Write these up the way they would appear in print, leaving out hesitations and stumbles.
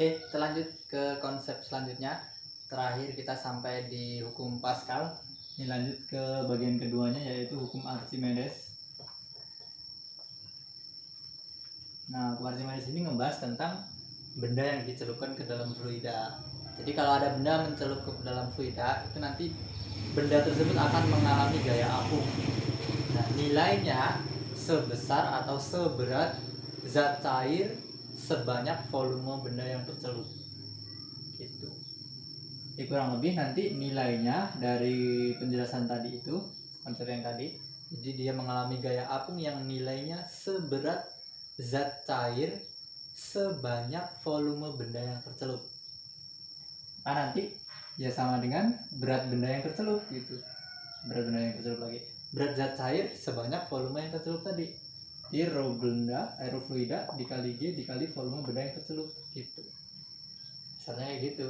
Oke, kita lanjut ke konsep selanjutnya. Terakhir kita sampai di hukum Pascal. Ini lanjut ke bagian keduanya, yaitu hukum Archimedes. Nah, hukum Archimedes ini ngebahas tentang benda yang dicelupkan ke dalam fluida. Jadi kalau ada benda mencelup ke dalam fluida, itu nanti benda tersebut akan mengalami gaya apung. Nah, nilainya sebesar atau seberat zat cair sebanyak volume benda yang tercelup. Gitu. Jadi kurang lebih nanti nilainya dari penjelasan tadi itu, konsep yang tadi, jadi dia mengalami gaya apung yang nilainya seberat zat cair sebanyak volume benda yang tercelup. Nah, nanti ya sama dengan berat benda yang tercelup gitu. Berat benda yang tercelup lagi. Berat zat cair sebanyak volume yang tercelup tadi. Jadi rho benda, aerofluida dikali G dikali volume benda yang tercelup gitu. Misalnya kayak gitu.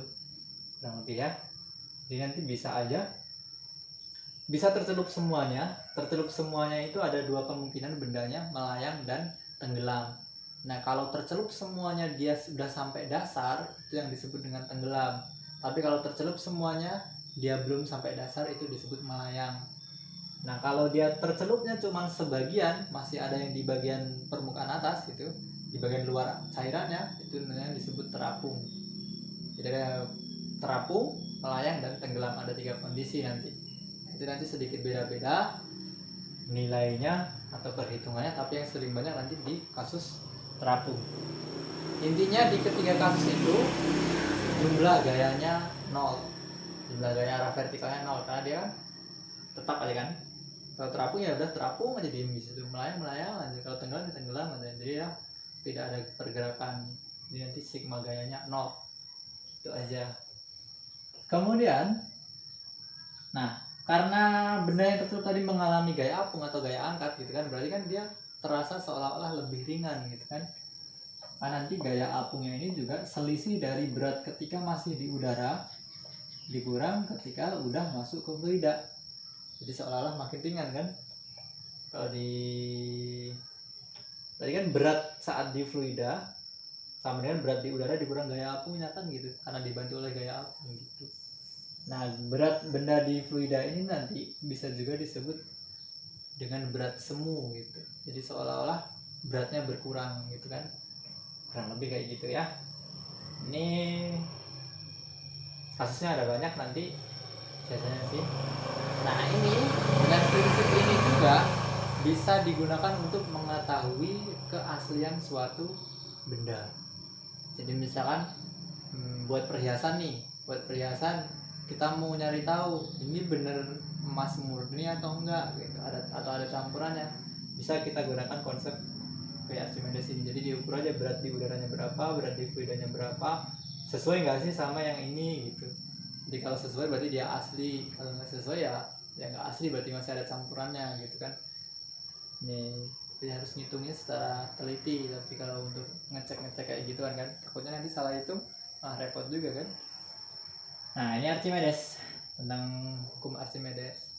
Kurang lebih ya. Jadi nanti bisa tercelup semuanya. Tercelup semuanya itu ada dua kemungkinan, bendanya melayang dan tenggelam. Nah, kalau tercelup semuanya dia sudah sampai dasar, itu yang disebut dengan tenggelam. Tapi kalau tercelup semuanya dia belum sampai dasar, itu disebut melayang. Nah, kalau dia tercelupnya cuma sebagian, masih ada yang di bagian permukaan atas gitu, di bagian luar cairannya, itu namanya disebut terapung. Jadi ada terapung, melayang, dan tenggelam. Ada 3 kondisi nanti. Itu nanti sedikit beda-beda nilainya atau perhitungannya, tapi yang sering banyak nanti di kasus terapung. Intinya di ketiga kasus itu jumlah gayanya 0, jumlah gaya arah vertikalnya 0, karena dia kan tetap aja kan. Kalau terapung ya udah terapung aja, diem di situ, melayang aja. Kalau tenggelam ya tenggelam aja. Jadi ya tidak ada pergerakan. Jadi nanti sigma gayanya 0. Itu aja. Kemudian, nah karena benda yang tercelup tadi mengalami gaya apung atau gaya angkat gitu kan, berarti kan dia terasa seolah-olah lebih ringan gitu kan. Nah, nanti gaya apungnya ini juga selisih dari berat ketika masih di udara dikurang ketika udah masuk ke fluida. Jadi seolah-olah makin ringan kan. Kalau tadi kan berat saat di fluida sama dengan berat di udara dikurang gaya apungnya kan gitu, karena dibantu oleh gaya apung gitu. Nah, berat benda di fluida ini nanti bisa juga disebut dengan berat semu gitu. Jadi seolah-olah beratnya berkurang gitu kan. Kurang lebih kayak gitu ya. Ini kasusnya ada banyak nanti biasanya sih. Nah, ini dengan prinsip ini juga bisa digunakan untuk mengetahui keaslian suatu benda. Jadi misalkan buat perhiasan nih, kita mau nyari tahu ini bener emas murni atau enggak gitu, atau ada campurannya, bisa kita gunakan konsep kayak Archimedes ini. Jadi diukur aja berat di udaranya berapa, berat di fluidanya berapa, sesuai nggak sih sama yang ini gitu. Jadi kalau sesuai berarti dia asli, kalau nggak sesuai ya nggak asli, berarti masih ada campurannya gitu kan. Nih, jadi harus ngitungnya secara teliti. Tapi kalau untuk ngecek kayak gituan kan takutnya nanti salah hitung, repot juga kan. Nah, ini Archimedes, tentang hukum Archimedes.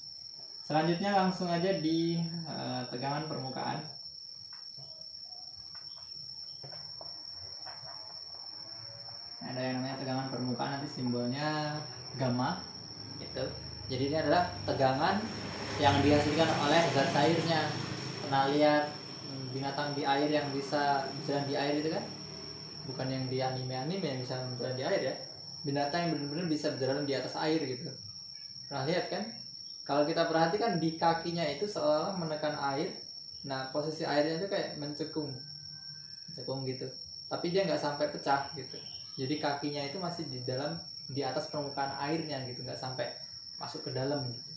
Selanjutnya langsung aja di tegangan permukaan. Ada yang namanya tegangan permukaan, nanti simbolnya gamma itu. Jadi ini adalah tegangan yang dihasilkan oleh zat cairnya. Pernah lihat binatang di air yang bisa berjalan di air itu kan, bukan yang di anime yang bisa berjalan di air ya, binatang yang benar-benar bisa berjalan di atas air gitu. Pernah lihat kan? Kalau kita perhatikan di kakinya itu seolah-olah menekan air. Nah, posisi airnya itu kayak mencekung gitu, tapi dia nggak sampai pecah gitu. Jadi kakinya itu masih di atas permukaan airnya gitu, nggak sampai masuk ke dalam gitu.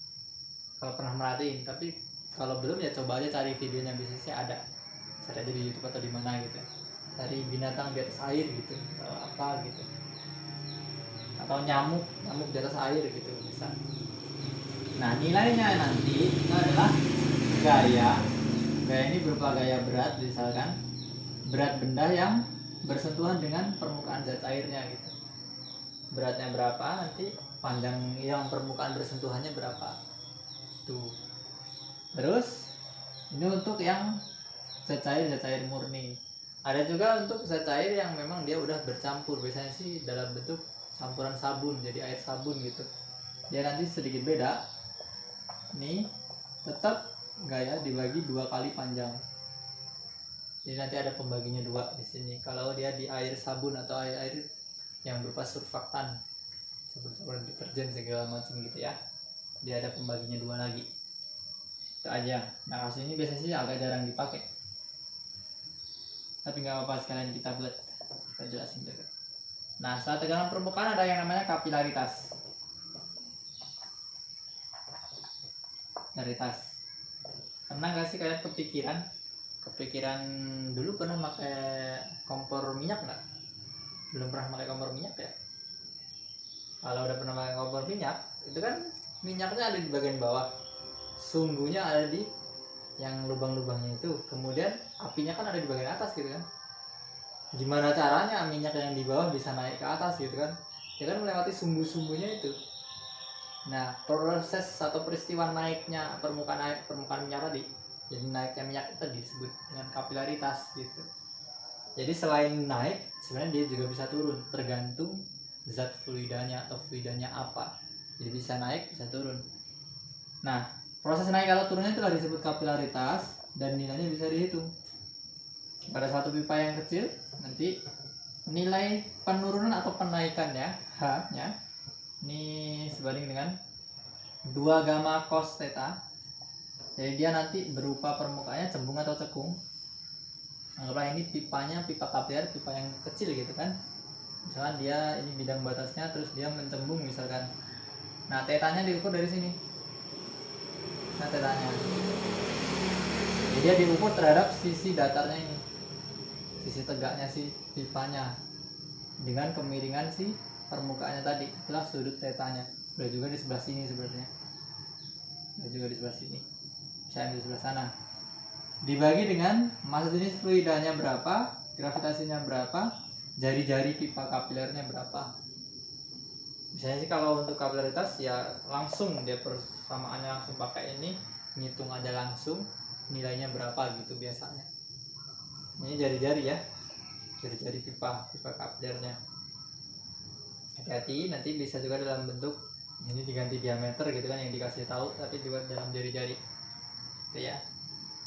Kalau pernah merhatiin, tapi kalau belum ya coba aja cari videonya, biasanya ada, cari aja di YouTube atau di mana gitu, cari binatang di atas air gitu atau apa gitu, atau nyamuk di atas air gitu bisa. Nah, nilainya nanti itu adalah gaya ini berupa gaya berat, misalkan berat benda yang bersentuhan dengan permukaan zat airnya gitu. Beratnya berapa, nanti panjang yang permukaan bersentuhannya berapa tuh. Terus ini untuk yang zat cair murni. Ada juga untuk zat cair yang memang dia udah bercampur, biasanya sih dalam bentuk campuran sabun, jadi air sabun gitu. Dia nanti sedikit beda. Nih tetap enggak ya, dibagi 2 kali panjang. Jadi nanti ada pembaginya 2 di sini. Kalau dia di air sabun atau air yang berupa surfaktan seperti deterjen segala macam gitu ya, dia ada pembaginya 2 lagi. Itu aja. Nah kasus ini biasanya sih agak jarang dipakai, tapi nggak apa-apa, sekalian kita buat, kita jelasin juga. Nah saat tegangan permukaan ada yang namanya kapilaritas. Pernah nggak sih kalian kepikiran dulu pernah pakai kompor minyak nggak? Belum pernah pakai kompor minyak ya? Kalau udah pernah pakai kompor minyak, itu kan minyaknya ada di bagian bawah, sumbunya ada di yang lubang-lubangnya itu, kemudian apinya kan ada di bagian atas gitu kan. Gimana caranya minyak yang di bawah bisa naik ke atas gitu kan? Ya kan melewati sumbu-sumbunya itu. Nah proses atau peristiwa naiknya permukaan minyak tadi, jadi naiknya minyak itu disebut dengan kapilaritas gitu. Jadi selain naik, sebenarnya dia juga bisa turun, tergantung zat fluidanya atau fluidanya apa. Jadi bisa naik, bisa turun. Nah, proses naik atau turunnya itu disebut kapilaritas dan nilainya bisa dihitung. Pada satu pipa yang kecil, nanti nilai penurunan atau penaikannya, H-nya, ini sebanding dengan 2 gamma cos theta. Jadi dia nanti berupa permukaannya cembung atau cekung. Anggaplah ini pipanya, pipa kapiler, pipa yang kecil gitu kan. Misalkan dia ini bidang batasnya, terus dia mencembung misalkan. Nah tetanya diukur dari sini. Nah tetanya, jadi dia diukur terhadap sisi datarnya ini, sisi tegaknya si pipanya dengan kemiringan si permukaannya tadi, itulah sudut tetanya. Udah juga di sebelah sini sebenarnya, udah juga di sebelah sini, bisa di sebelah sana. Dibagi dengan massa jenis fluidanya berapa, gravitasinya berapa, jari-jari pipa kapilernya berapa. Misalnya sih kalau untuk kapilaritas ya langsung dia persamaannya langsung pakai ini, ngitung aja langsung nilainya berapa gitu biasanya. Ini jari-jari ya, jari-jari pipa kapilernya. Hati-hati, nanti bisa juga dalam bentuk ini diganti diameter gitu kan yang dikasih tahu, tapi juga dalam jari-jari itu ya.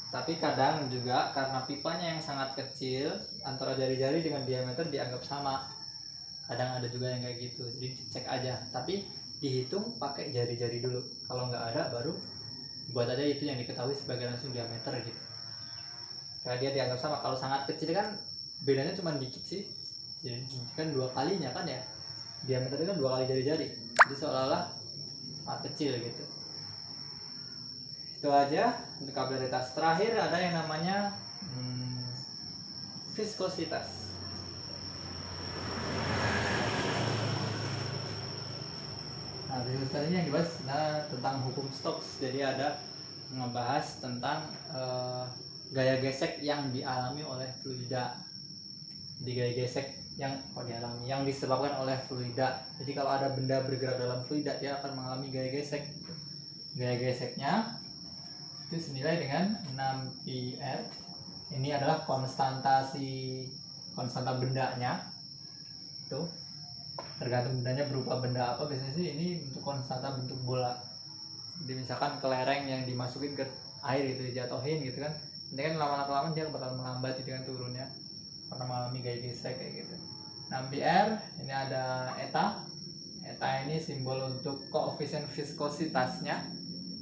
Tapi kadang juga karena pipanya yang sangat kecil, antara jari-jari dengan diameter dianggap sama. Kadang ada juga yang kayak gitu, jadi dicek aja, tapi dihitung pakai jari-jari dulu. Kalau nggak ada baru buat aja itu yang diketahui sebagai langsung diameter gitu. Karena dia dianggap sama. Kalau sangat kecil kan bedanya cuma dikit sih, jadi kan 2 kalinya kan ya, diameternya kan 2 kali jari-jari, jadi seolah-olah sangat kecil gitu. Itu aja untuk kapilaritas. Terakhir ada yang namanya viskositas. Nah, viskositas ini yang dibahas tentang hukum Stokes. Jadi ada ngebahas tentang gaya gesek yang dialami oleh fluida. Di gaya gesek yang dialami, yang disebabkan oleh fluida. Jadi kalau ada benda bergerak dalam fluida, dia akan mengalami gaya gesek. Gaya geseknya itu senilai dengan 6 πr. Ini adalah konstanta bendanya. Itu tergantung bendanya berupa benda apa, biasanya sih ini untuk konstanta bentuk bola. Jadi misalkan kelereng yang dimasukin ke air itu dijatuhin gitu kan, nanti kan lama-lama dia bakal melambat itu kan turunnya, karena mengalami gaya gesek kayak gitu. 6 πr. Ini ada eta. Eta ini simbol untuk koefisien viskositasnya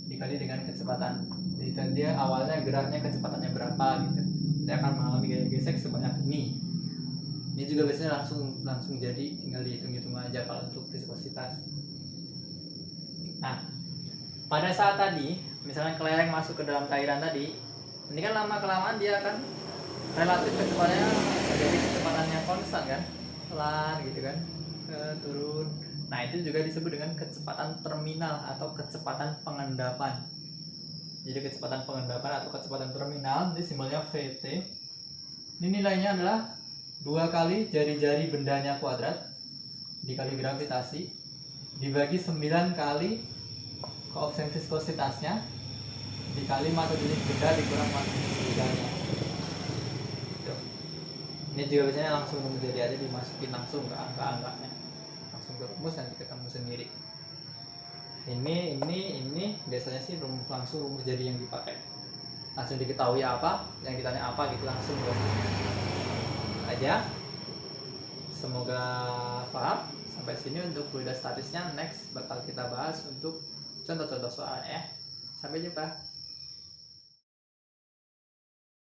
dikali dengan kecepatan. Dan dia awalnya geraknya kecepatannya berapa gitu, dia akan mengalami gaya gesek sebanyak ini. Ini juga biasanya langsung jadi, tinggal dihitung-hitung aja kalau untuk viskositas. Nah pada saat tadi misalnya kelereng masuk ke dalam cairan tadi, ini kan lama kelamaan dia akan relatif kecepatannya jadi kecepatannya konstan kan, pelan gitu kan, turun. Nah itu juga disebut dengan kecepatan terminal atau kecepatan pengendapan. Jadi kecepatan pengendapan atau kecepatan terminal, ini simbolnya Vt. Ini nilainya adalah 2 kali jari-jari bendanya kuadrat dikali gravitasi dibagi 9 kali koefisien viskositasnya dikali massa jenis benda dikurang massa jenis bendanya. Ini juga biasanya langsung rumus jadi aja, dimasukin langsung ke angka-angkanya, langsung ke rumus, nanti ketemu sendiri. Ini biasanya sih langsung rumus jadi yang dipakai, langsung diketahui apa yang ditanya apa gitu, langsung aja. Semoga paham. Sampai sini untuk fluida statisnya. Next bakal kita bahas untuk contoh-contoh soalnya ya. Sampai jumpa.